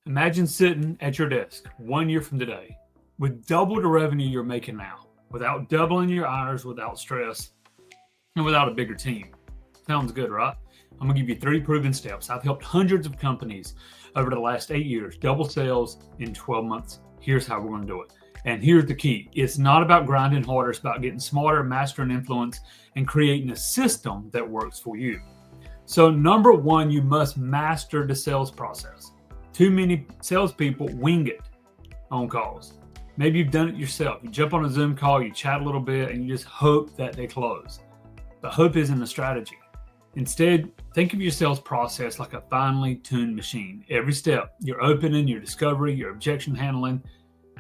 Imagine sitting at your desk 1 year from today with double the revenue you're making now, without doubling your hours, without stress, and without a bigger team. Sounds good, right? I'm gonna give you 3 proven steps. I've helped hundreds of companies over the last 8 years double sales in 12 months. Here's how we're gonna do it. And here's the key. It's not about grinding harder. It's about getting smarter, mastering influence, and creating a system that works for you. So number 1, you must master the sales process. Too many salespeople wing it on calls. Maybe you've done it yourself. You jump on a Zoom call, you chat a little bit, and you just hope that they close. But hope isn't a strategy. Instead, think of your sales process like a finely tuned machine. Every step, your opening, your discovery, your objection handling,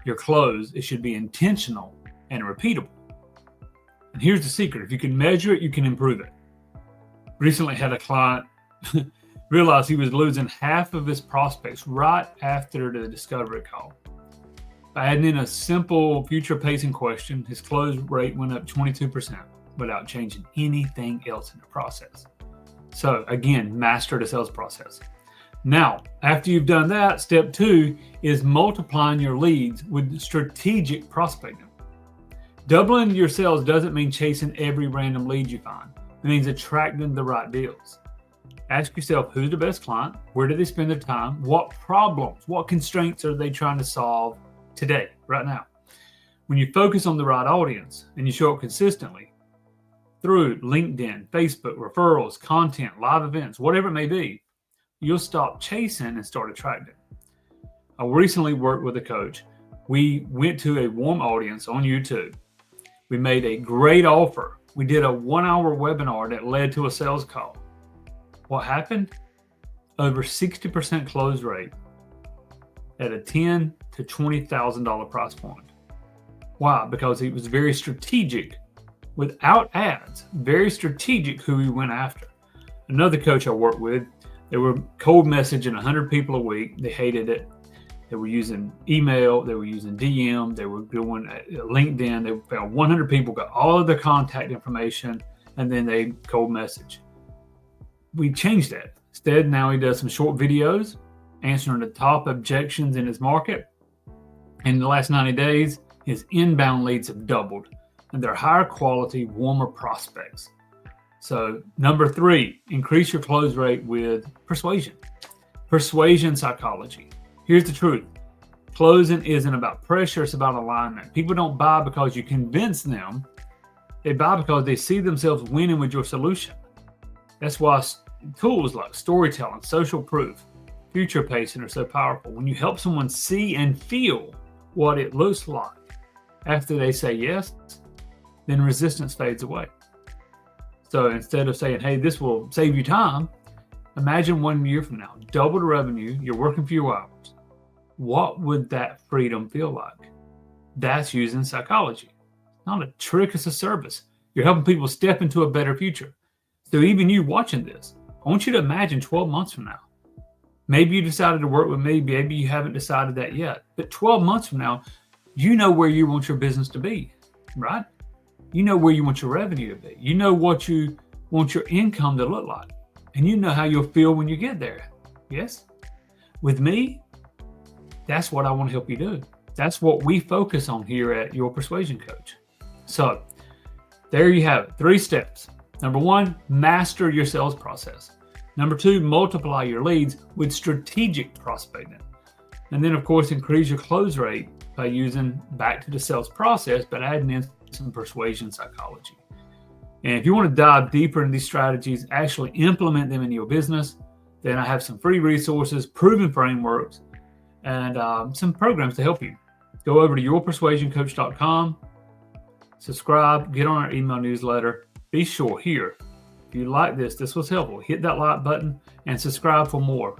your close, it should be intentional and repeatable. And here's the secret. If you can measure it, you can improve it. Recently had a client realized he was losing half of his prospects right after the discovery call. By adding in a simple future pacing question, his close rate went up 22% without changing anything else in the process. So again, master the sales process. Now, after you've done that, step 2 is multiplying your leads with strategic prospecting. Doubling your sales doesn't mean chasing every random lead you find. It means attracting the right deals. Ask yourself, who's the best client? Where do they spend their time? What problems, what constraints are they trying to solve today, right now? When you focus on the right audience and you show up consistently through LinkedIn, Facebook, referrals, content, live events, whatever it may be, you'll stop chasing and start attracting. I recently worked with a coach. We went to a warm audience on YouTube. We made a great offer. We did a 1-hour webinar that led to a sales call. What happened? Over 60% close rate at a $10,000 to $20,000 price point. Why? Because he was very strategic without ads, very strategic who he went after. Another coach I worked with, they were cold messaging 100 people a week. They hated it. They were using email. They were using DM. They were doing LinkedIn. They found 100 people, got all of their contact information, and then they cold message. We changed that. Instead, now he does some short videos answering the top objections in his market. In the last 90 days, his inbound leads have doubled, and they're higher quality, warmer prospects. So number 3, increase your close rate with persuasion. Persuasion psychology. Here's the truth. Closing isn't about pressure, it's about alignment. People don't buy because you convince them. They buy because they see themselves winning with your solution. That's why tools like storytelling, social proof, future pacing are so powerful. When you help someone see and feel what it looks like after they say yes, then resistance fades away. So instead of saying, hey, this will save you time, imagine 1 year from now, double the revenue, you're working fewer hours. What would that freedom feel like? That's using psychology. Not a trick, it's a service. You're helping people step into a better future. So even you watching this, I want you to imagine 12 months from now. Maybe you decided to work with me, maybe you haven't decided that yet. But 12 months from now, you know where you want your business to be, right? You know where you want your revenue to be. You know what you want your income to look like. And you know how you'll feel when you get there. Yes? With me, that's what I want to help you do. That's what we focus on here at Your Persuasion Coach. So there you have it. 3 steps. Number 1, master your sales process. Number 2, multiply your leads with strategic prospecting. And then, of course, increase your close rate by using back to the sales process, but adding in some persuasion psychology. And if you want to dive deeper in these strategies, actually implement them in your business, then I have some free resources, proven frameworks, and some programs to help you. Go over to yourpersuasioncoach.com, subscribe, get on our email newsletter. Be sure here, if you like this was helpful, hit that like button and subscribe for more.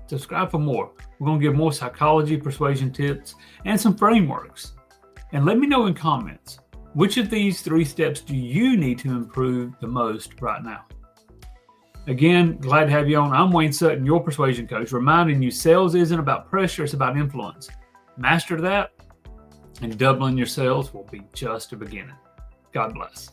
Subscribe for more. We're going to give more psychology, persuasion tips, and some frameworks. And let me know in comments, which of these 3 steps do you need to improve the most right now? Again, glad to have you on. I'm Wayne Sutton, your persuasion coach, reminding you sales isn't about pressure, it's about influence. Master that, and doubling your sales will be just a beginning. God bless.